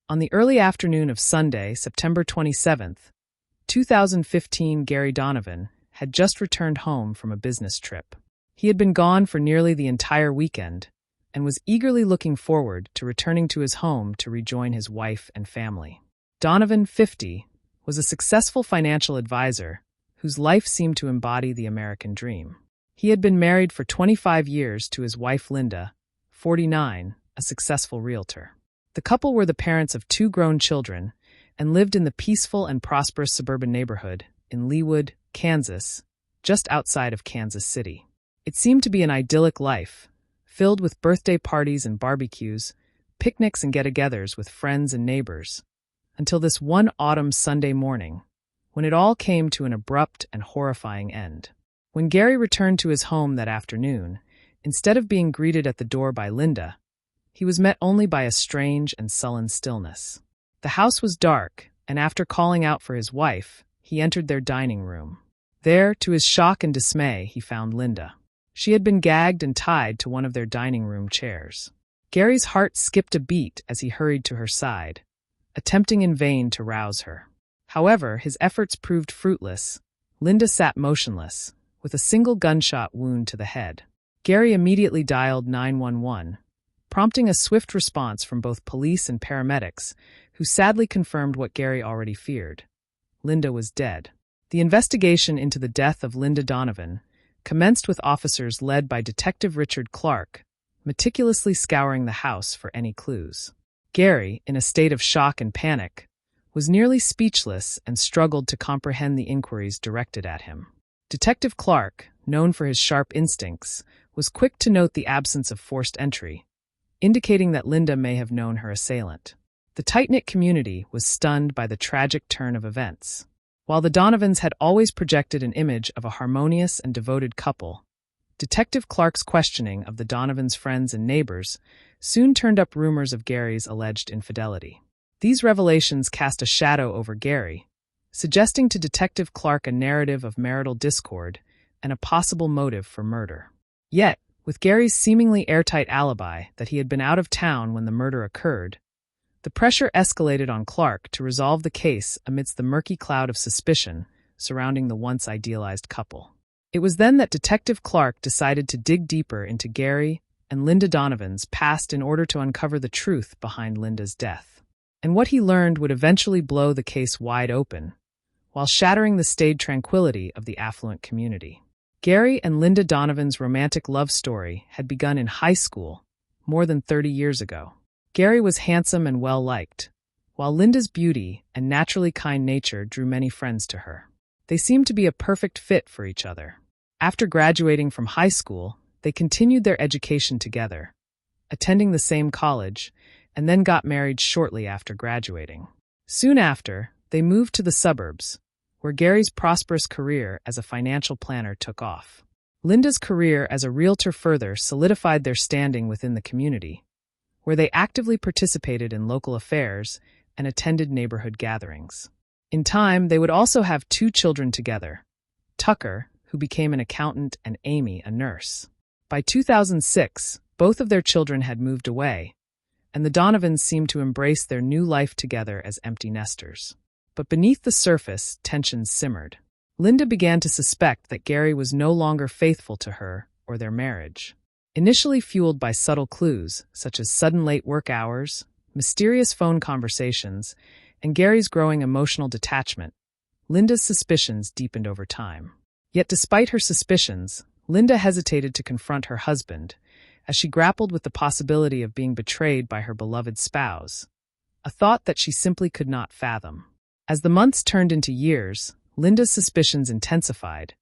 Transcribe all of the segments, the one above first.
On the early afternoon of Sunday, September 27th, 2015, Gary Donovan had just returned home from a business trip. He had been gone for nearly the entire weekend and was eagerly looking forward to returning to his home to rejoin his wife and family. Donovan, 50, was a successful financial advisor whose life seemed to embody the American dream. He had been married for 25 years to his wife Linda, 49, a successful realtor. The couple were the parents of 2 grown children and lived in the peaceful and prosperous suburban neighborhood in Leawood, Kansas, just outside of Kansas City. It seemed to be an idyllic life, filled with birthday parties and barbecues, picnics and get-togethers with friends and neighbors, until this one autumn Sunday morning, when it all came to an abrupt and horrifying end. When Gary returned to his home that afternoon, instead of being greeted at the door by Linda, he was met only by a strange and sullen stillness. The house was dark, and after calling out for his wife, he entered their dining room. There, to his shock and dismay, he found Linda. She had been gagged and tied to one of their dining room chairs. Gary's heart skipped a beat as he hurried to her side, attempting in vain to rouse her. However, his efforts proved fruitless. Linda sat motionless, with a single gunshot wound to the head. Gary immediately dialed 911, prompting a swift response from both police and paramedics, who sadly confirmed what Gary already feared. Linda was dead. The investigation into the death of Linda Donovan commenced with officers led by Detective Richard Clark, meticulously scouring the house for any clues. Gary, in a state of shock and panic, was nearly speechless and struggled to comprehend the inquiries directed at him. Detective Clark, known for his sharp instincts, was quick to note the absence of forced entry, indicating that Linda may have known her assailant. The tight-knit community was stunned by the tragic turn of events. While the Donovans had always projected an image of a harmonious and devoted couple, Detective Clark's questioning of the Donovans' friends and neighbors soon turned up rumors of Gary's alleged infidelity. These revelations cast a shadow over Gary, suggesting to Detective Clark a narrative of marital discord and a possible motive for murder. Yet, with Gary's seemingly airtight alibi that he had been out of town when the murder occurred, the pressure escalated on Clark to resolve the case amidst the murky cloud of suspicion surrounding the once idealized couple. It was then that Detective Clark decided to dig deeper into Gary and Linda Donovan's past in order to uncover the truth behind Linda's death. And what he learned would eventually blow the case wide open, while shattering the staid tranquility of the affluent community. Gary and Linda Donovan's romantic love story had begun in high school more than 30 years ago. Gary was handsome and well-liked, while Linda's beauty and naturally kind nature drew many friends to her. They seemed to be a perfect fit for each other. After graduating from high school, they continued their education together, attending the same college, and then got married shortly after graduating. Soon after, they moved to the suburbs, where Gary's prosperous career as a financial planner took off. Linda's career as a realtor further solidified their standing within the community, where they actively participated in local affairs and attended neighborhood gatherings. In time, they would also have 2 children together, Tucker, who became an accountant, and Amy, a nurse. By 2006, both of their children had moved away, and the Donovans seemed to embrace their new life together as empty nesters. But beneath the surface, tensions simmered. Linda began to suspect that Gary was no longer faithful to her or their marriage. Initially fueled by subtle clues, such as sudden late work hours, mysterious phone conversations, and Gary's growing emotional detachment, Linda's suspicions deepened over time. Yet despite her suspicions, Linda hesitated to confront her husband, as she grappled with the possibility of being betrayed by her beloved spouse, a thought that she simply could not fathom. As the months turned into years, Linda's suspicions intensified,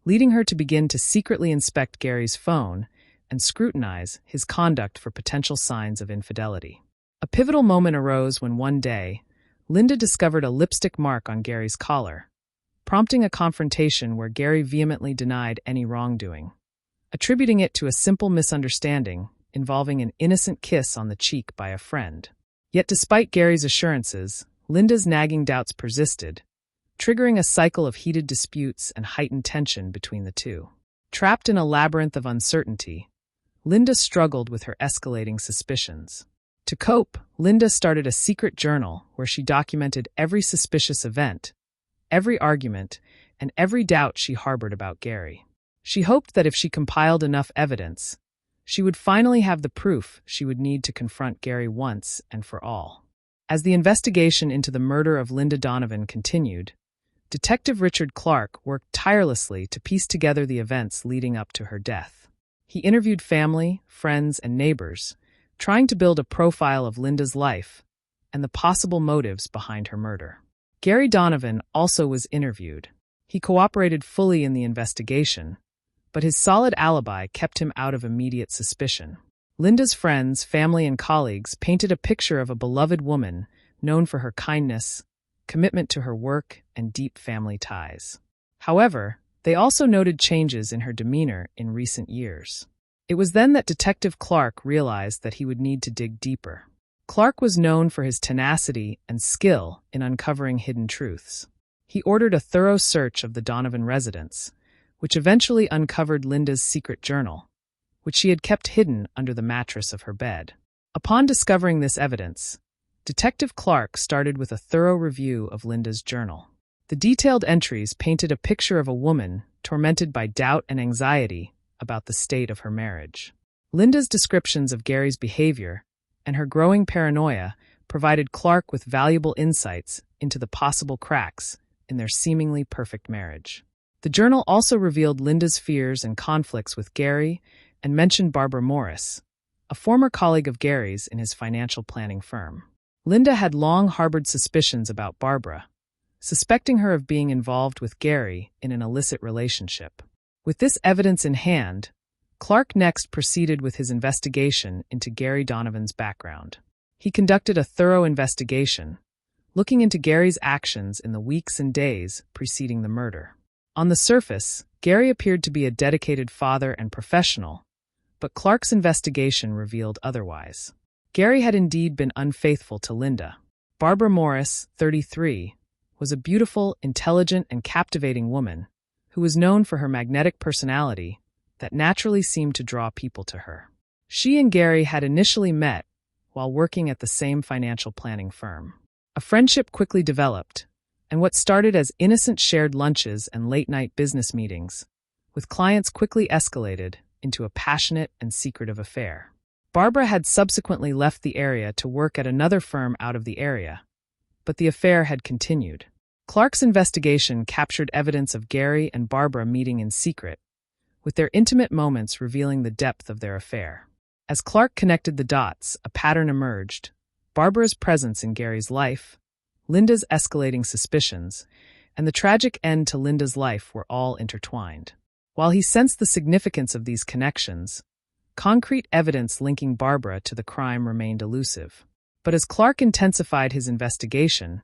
leading her to begin to secretly inspect Gary's phone and scrutinize his conduct for potential signs of infidelity. A pivotal moment arose when one day, Linda discovered a lipstick mark on Gary's collar, prompting a confrontation where Gary vehemently denied any wrongdoing, attributing it to a simple misunderstanding involving an innocent kiss on the cheek by a friend. Yet despite Gary's assurances, Linda's nagging doubts persisted, triggering a cycle of heated disputes and heightened tension between the two. Trapped in a labyrinth of uncertainty, Linda struggled with her escalating suspicions. To cope, Linda started a secret journal where she documented every suspicious event, every argument, and every doubt she harbored about Gary. She hoped that if she compiled enough evidence, she would finally have the proof she would need to confront Gary once and for all. As the investigation into the murder of Linda Donovan continued, Detective Richard Clark worked tirelessly to piece together the events leading up to her death. He interviewed family, friends, and neighbors, trying to build a profile of Linda's life and the possible motives behind her murder. Gary Donovan also was interviewed. He cooperated fully in the investigation, but his solid alibi kept him out of immediate suspicion. Linda's friends, family, and colleagues painted a picture of a beloved woman known for her kindness, commitment to her work, and deep family ties. However, they also noted changes in her demeanor in recent years. It was then that Detective Clark realized that he would need to dig deeper. Clark was known for his tenacity and skill in uncovering hidden truths. He ordered a thorough search of the Donovan residence, which eventually uncovered Linda's secret journal, which she had kept hidden under the mattress of her bed. Upon discovering this evidence, Detective Clark started with a thorough review of Linda's journal. The detailed entries painted a picture of a woman tormented by doubt and anxiety about the state of her marriage. Linda's descriptions of Gary's behavior and her growing paranoia provided Clark with valuable insights into the possible cracks in their seemingly perfect marriage. The journal also revealed Linda's fears and conflicts with Gary and mentioned Barbara Morris, a former colleague of Gary's in his financial planning firm. Linda had long harbored suspicions about Barbara, suspecting her of being involved with Gary in an illicit relationship. With this evidence in hand, Clark next proceeded with his investigation into Gary Donovan's background. He conducted a thorough investigation, looking into Gary's actions in the weeks and days preceding the murder. On the surface, Gary appeared to be a dedicated father and professional, but Clark's investigation revealed otherwise. Gary had indeed been unfaithful to Linda. Barbara Morris, 33, was a beautiful, intelligent, and captivating woman who was known for her magnetic personality that naturally seemed to draw people to her. She and Gary had initially met while working at the same financial planning firm. A friendship quickly developed, and what started as innocent shared lunches and late-night business meetings with clients quickly escalated into a passionate and secretive affair. Barbara had subsequently left the area to work at another firm out of the area, but the affair had continued. Clark's investigation captured evidence of Gary and Barbara meeting in secret, with their intimate moments revealing the depth of their affair. As Clark connected the dots, a pattern emerged: Barbara's presence in Gary's life, Linda's escalating suspicions, and the tragic end to Linda's life were all intertwined. While he sensed the significance of these connections, concrete evidence linking Barbara to the crime remained elusive. But as Clark intensified his investigation,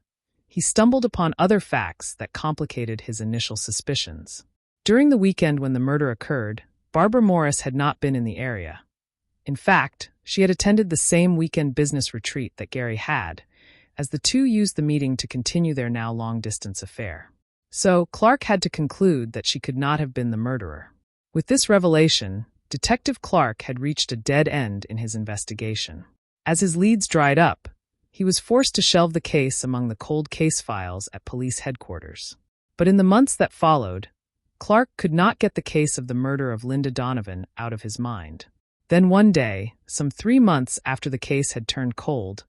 he stumbled upon other facts that complicated his initial suspicions. During the weekend when the murder occurred, Barbara Morris had not been in the area. In fact, she had attended the same weekend business retreat that Gary had, as the two used the meeting to continue their now long-distance affair. So, Clark had to conclude that she could not have been the murderer. With this revelation, Detective Clark had reached a dead end in his investigation. As his leads dried up, he was forced to shelve the case among the cold case files at police headquarters. But in the months that followed, Clark could not get the case of the murder of Linda Donovan out of his mind. Then one day, some 3 months after the case had turned cold,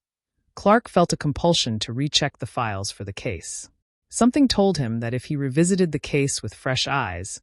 Clark felt a compulsion to recheck the files for the case. Something told him that if he revisited the case with fresh eyes,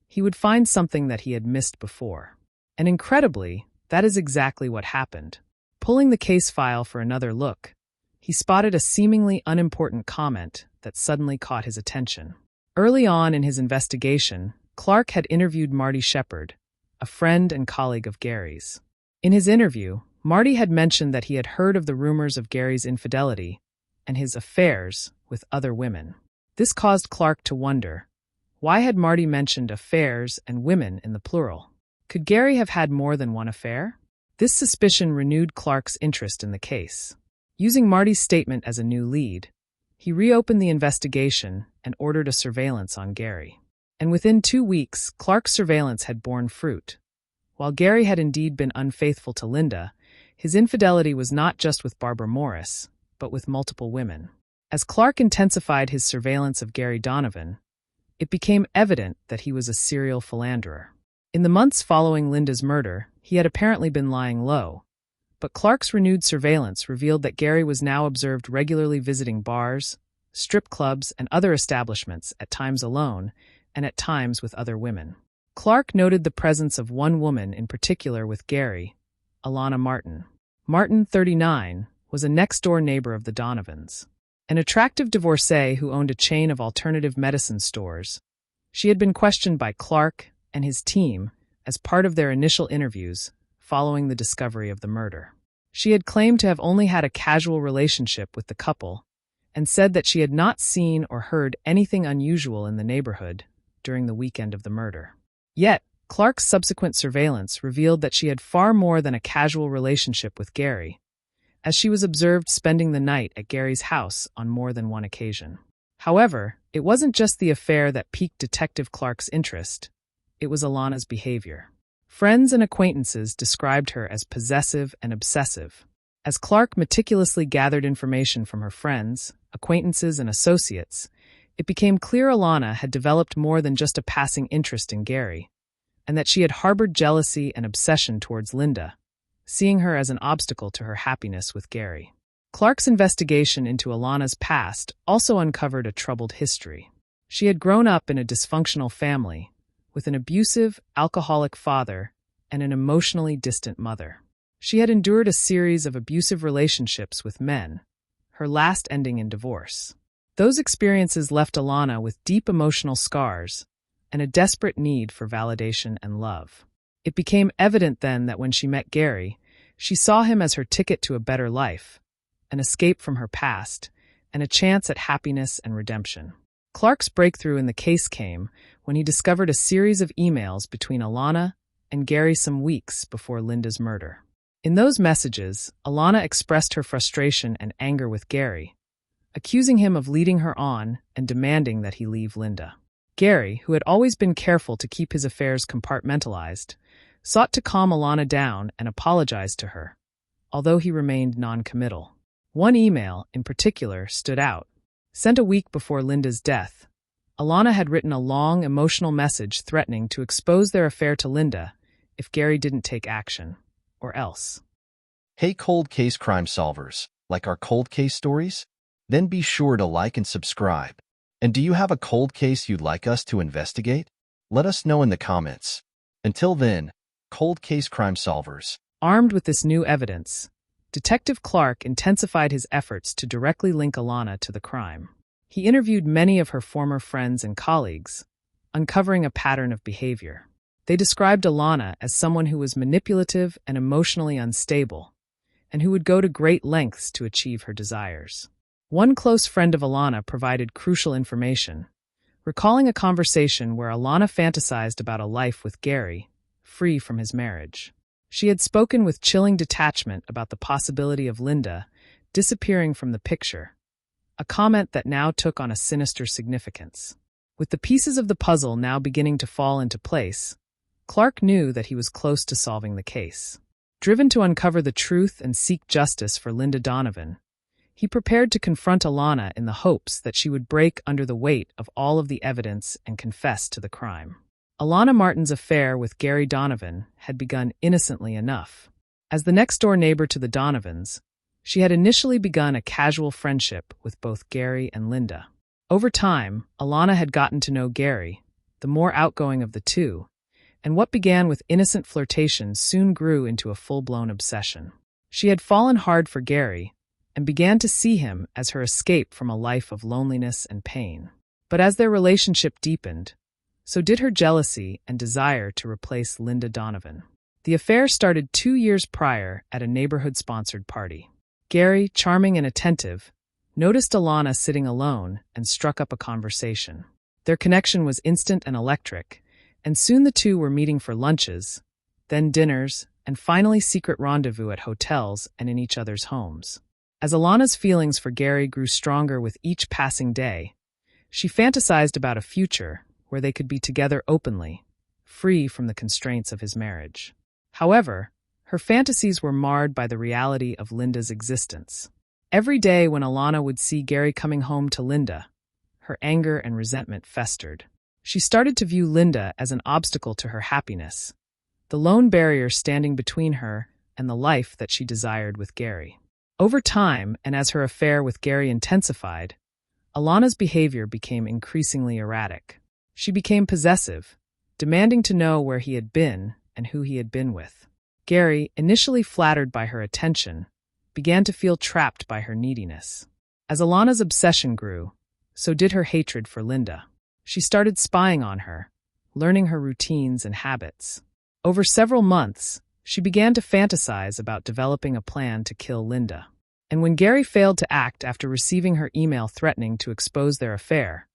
he would find something that he had missed before. And incredibly, that is exactly what happened. Pulling the case file for another look, he spotted a seemingly unimportant comment that suddenly caught his attention. Early on in his investigation, Clark had interviewed Marty Shepard, a friend and colleague of Gary's. In his interview, Marty had mentioned that he had heard of the rumors of Gary's infidelity and his affairs with other women. This caused Clark to wonder, why had Marty mentioned affairs and women in the plural? Could Gary have had more than one affair? This suspicion renewed Clark's interest in the case. Using Marty's statement as a new lead, he reopened the investigation and ordered a surveillance on Gary. And within 2 weeks, Clark's surveillance had borne fruit. While Gary had indeed been unfaithful to Linda, His infidelity was not just with Barbara Morris, but with multiple women. As Clark intensified his surveillance of Gary Donovan, it became evident that he was a serial philanderer. In the months following Linda's murder, he had apparently been lying low, but Clark's renewed surveillance revealed that Gary was now observed regularly visiting bars, strip clubs, and other establishments, at times alone, and at times with other women. Clark noted the presence of one woman in particular with Gary, Alana Martin. Martin, 39, was a next-door neighbor of the Donovans. An attractive divorcee who owned a chain of alternative medicine stores, she had been questioned by Clark and his team as part of their initial interviews following the discovery of the murder. She had claimed to have only had a casual relationship with the couple and said that she had not seen or heard anything unusual in the neighborhood during the weekend of the murder. Yet, Clark's subsequent surveillance revealed that she had far more than a casual relationship with Gary, as she was observed spending the night at Gary's house on more than one occasion. However, it wasn't just the affair that piqued Detective Clark's interest, it was Alana's behavior. Friends and acquaintances described her as possessive and obsessive. As Clark meticulously gathered information from her friends, acquaintances, and associates, it became clear Alana had developed more than just a passing interest in Gary, and that she had harbored jealousy and obsession towards Linda, seeing her as an obstacle to her happiness with Gary. Clark's investigation into Alana's past also uncovered a troubled history. She had grown up in a dysfunctional family, with an abusive, alcoholic father and an emotionally distant mother. She had endured a series of abusive relationships with men, her last ending in divorce. Those experiences left Alana with deep emotional scars and a desperate need for validation and love. It became evident then that when she met Gary, she saw him as her ticket to a better life, an escape from her past, and a chance at happiness and redemption. Clark's breakthrough in the case came when he discovered a series of emails between Alana and Gary some weeks before Linda's murder. In those messages, Alana expressed her frustration and anger with Gary, accusing him of leading her on and demanding that he leave Linda. Gary, who had always been careful to keep his affairs compartmentalized, sought to calm Alana down and apologize to her, although he remained non-committal. One email, in particular, stood out. Sent a week before Linda's death, Alana had written a long, emotional message threatening to expose their affair to Linda if Gary didn't take action, or else. Hey cold case crime solvers, like our cold case stories? Then be sure to like and subscribe. And do you have a cold case you'd like us to investigate? Let us know in the comments. Until then, cold case crime solvers. Armed with this new evidence, Detective Clark intensified his efforts to directly link Alana to the crime. He interviewed many of her former friends and colleagues, uncovering a pattern of behavior. They described Alana as someone who was manipulative and emotionally unstable, and who would go to great lengths to achieve her desires. One close friend of Alana provided crucial information, recalling a conversation where Alana fantasized about a life with Gary, free from his marriage. She had spoken with chilling detachment about the possibility of Linda disappearing from the picture, a comment that now took on a sinister significance. With the pieces of the puzzle now beginning to fall into place, Clark knew that he was close to solving the case. Driven to uncover the truth and seek justice for Linda Donovan, he prepared to confront Alana in the hopes that she would break under the weight of all of the evidence and confess to the crime. Alana Martin's affair with Gary Donovan had begun innocently enough. As the next-door neighbor to the Donovans, she had initially begun a casual friendship with both Gary and Linda. Over time, Alana had gotten to know Gary, the more outgoing of the two, and what began with innocent flirtation soon grew into a full-blown obsession. She had fallen hard for Gary and began to see him as her escape from a life of loneliness and pain. But as their relationship deepened, so did her jealousy and desire to replace Linda Donovan. The affair started 2 years prior at a neighborhood-sponsored party. Gary, charming and attentive, noticed Alana sitting alone and struck up a conversation. Their connection was instant and electric, and soon the two were meeting for lunches, then dinners, and finally secret rendezvous at hotels and in each other's homes. As Alana's feelings for Gary grew stronger with each passing day, she fantasized about a future where they could be together openly, free from the constraints of his marriage. However, Her fantasies were marred by the reality of Linda's existence. Every day when Alana would see Gary coming home to Linda, her anger and resentment festered. She started to view Linda as an obstacle to her happiness, the lone barrier standing between her and the life that she desired with Gary. Over time, and as her affair with Gary intensified, Alana's behavior became increasingly erratic. She became possessive, demanding to know where he had been and who he had been with. Gary, initially flattered by her attention, began to feel trapped by her neediness. As Alana's obsession grew, so did her hatred for Linda. She started spying on her, learning her routines and habits. Over several months, she began to fantasize about developing a plan to kill Linda. And when Gary failed to act after receiving her email threatening to expose their affair,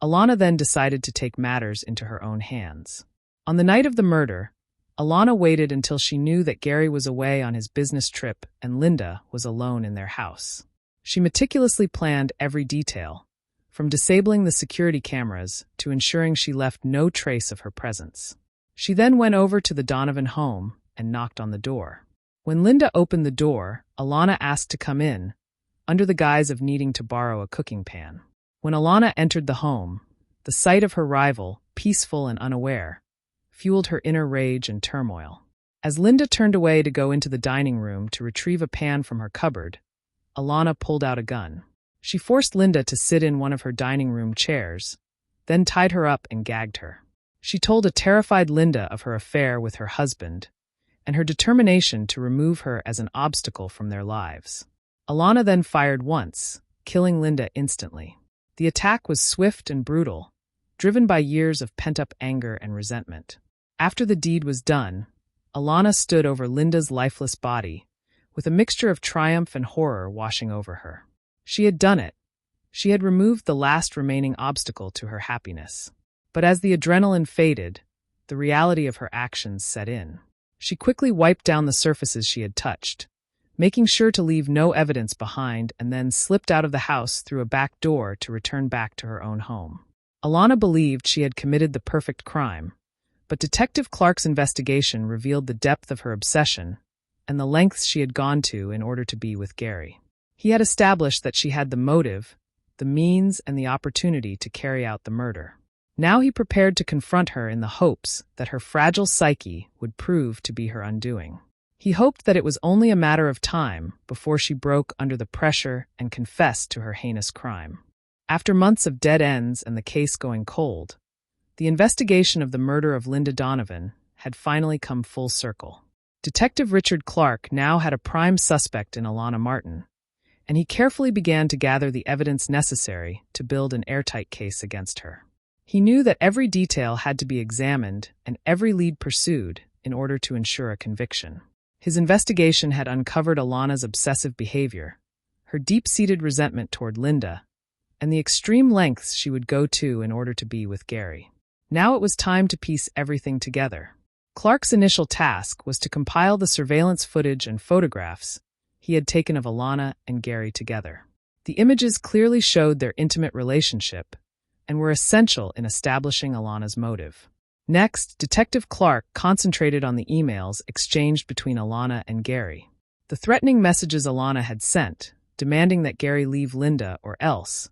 Alana then decided to take matters into her own hands. On the night of the murder, Alana waited until she knew that Gary was away on his business trip and Linda was alone in their house. She meticulously planned every detail, from disabling the security cameras to ensuring she left no trace of her presence. She then went over to the Donovan home and knocked on the door. When Linda opened the door, Alana asked to come in, under the guise of needing to borrow a cooking pan. When Alana entered the home, the sight of her rival, peaceful and unaware, fueled her inner rage and turmoil. As Linda turned away to go into the dining room to retrieve a pan from her cupboard, Alana pulled out a gun. She forced Linda to sit in one of her dining room chairs, then tied her up and gagged her. She told a terrified Linda of her affair with her husband and her determination to remove her as an obstacle from their lives. Alana then fired once, killing Linda instantly. The attack was swift and brutal, driven by years of pent-up anger and resentment. After the deed was done, Alana stood over Linda's lifeless body, with a mixture of triumph and horror washing over her. She had done it. She had removed the last remaining obstacle to her happiness. But as the adrenaline faded, the reality of her actions set in. She quickly wiped down the surfaces she had touched, making sure to leave no evidence behind, and then slipped out of the house through a back door to return back to her own home. Alana believed she had committed the perfect crime, but Detective Clark's investigation revealed the depth of her obsession and the lengths she had gone to in order to be with Gary. He had established that she had the motive, the means, and the opportunity to carry out the murder. Now he prepared to confront her in the hopes that her fragile psyche would prove to be her undoing. He hoped that it was only a matter of time before she broke under the pressure and confessed to her heinous crime. After months of dead ends and the case going cold, the investigation of the murder of Linda Donovan had finally come full circle. Detective Richard Clark now had a prime suspect in Alana Martin, and he carefully began to gather the evidence necessary to build an airtight case against her. He knew that every detail had to be examined and every lead pursued in order to ensure a conviction. His investigation had uncovered Alana's obsessive behavior, her deep-seated resentment toward Linda, and the extreme lengths she would go to in order to be with Gary. Now it was time to piece everything together. Clark's initial task was to compile the surveillance footage and photographs he had taken of Alana and Gary together. The images clearly showed their intimate relationship and were essential in establishing Alana's motive. Next, Detective Clark concentrated on the emails exchanged between Alana and Gary. The threatening messages Alana had sent, demanding that Gary leave Linda or else,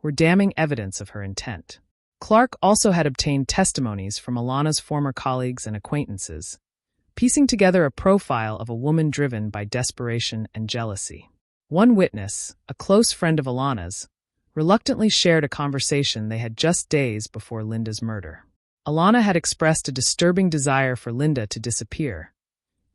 were damning evidence of her intent. Clark also had obtained testimonies from Alana's former colleagues and acquaintances, piecing together a profile of a woman driven by desperation and jealousy. One witness, a close friend of Alana's, reluctantly shared a conversation they had just days before Linda's murder. Alana had expressed a disturbing desire for Linda to disappear,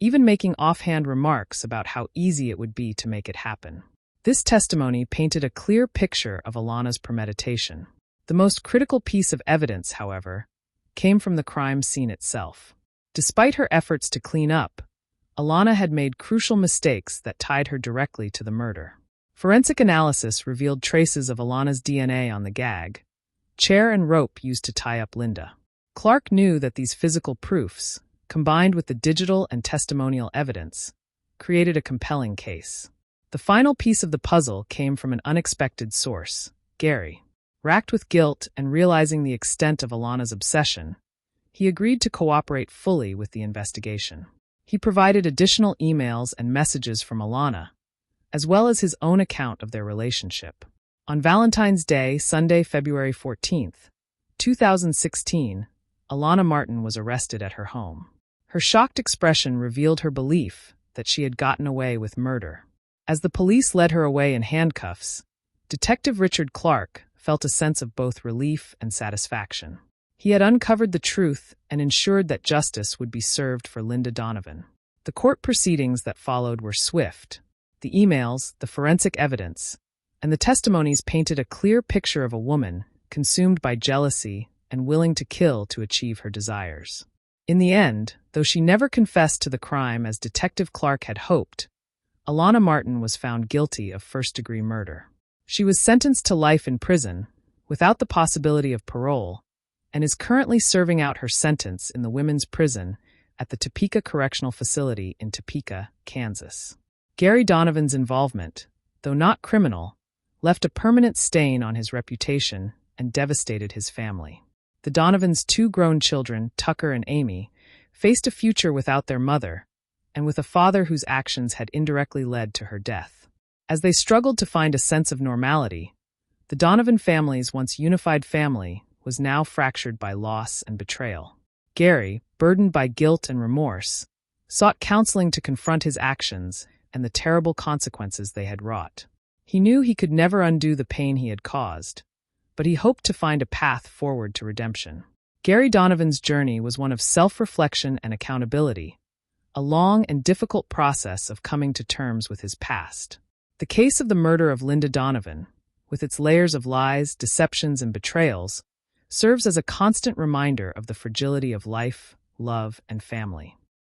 even making offhand remarks about how easy it would be to make it happen. This testimony painted a clear picture of Alana's premeditation. The most critical piece of evidence, however, came from the crime scene itself. Despite her efforts to clean up, Alana had made crucial mistakes that tied her directly to the murder. Forensic analysis revealed traces of Alana's DNA on the gag, chair and rope used to tie up Linda. Clark knew that these physical proofs, combined with the digital and testimonial evidence, created a compelling case. The final piece of the puzzle came from an unexpected source, Gary. Racked with guilt and realizing the extent of Alana's obsession, he agreed to cooperate fully with the investigation. He provided additional emails and messages from Alana, as well as his own account of their relationship. On Valentine's Day, Sunday, February 14th, 2016, Alana Martin was arrested at her home. Her shocked expression revealed her belief that she had gotten away with murder. As the police led her away in handcuffs, Detective Richard Clark felt a sense of both relief and satisfaction. He had uncovered the truth and ensured that justice would be served for Linda Donovan. The court proceedings that followed were swift. The emails, the forensic evidence, and the testimonies painted a clear picture of a woman consumed by jealousy and willing to kill to achieve her desires. In the end, though she never confessed to the crime as Detective Clark had hoped, Alana Martin was found guilty of first-degree murder. She was sentenced to life in prison, without the possibility of parole, and is currently serving out her sentence in the women's prison at the Topeka Correctional Facility in Topeka, Kansas. Gary Donovan's involvement, though not criminal, left a permanent stain on his reputation and devastated his family. The Donovans' two grown children, Tucker and Amy, faced a future without their mother, and with a father whose actions had indirectly led to her death. As they struggled to find a sense of normality, the Donovan family's once unified family was now fractured by loss and betrayal. Gary, burdened by guilt and remorse, sought counseling to confront his actions and the terrible consequences they had wrought. He knew he could never undo the pain he had caused, but he hoped to find a path forward to redemption. Gary Donovan's journey was one of self-reflection and accountability, a long and difficult process of coming to terms with his past. The case of the murder of Linda Donovan, with its layers of lies, deceptions, and betrayals, serves as a constant reminder of the fragility of life, love, and family.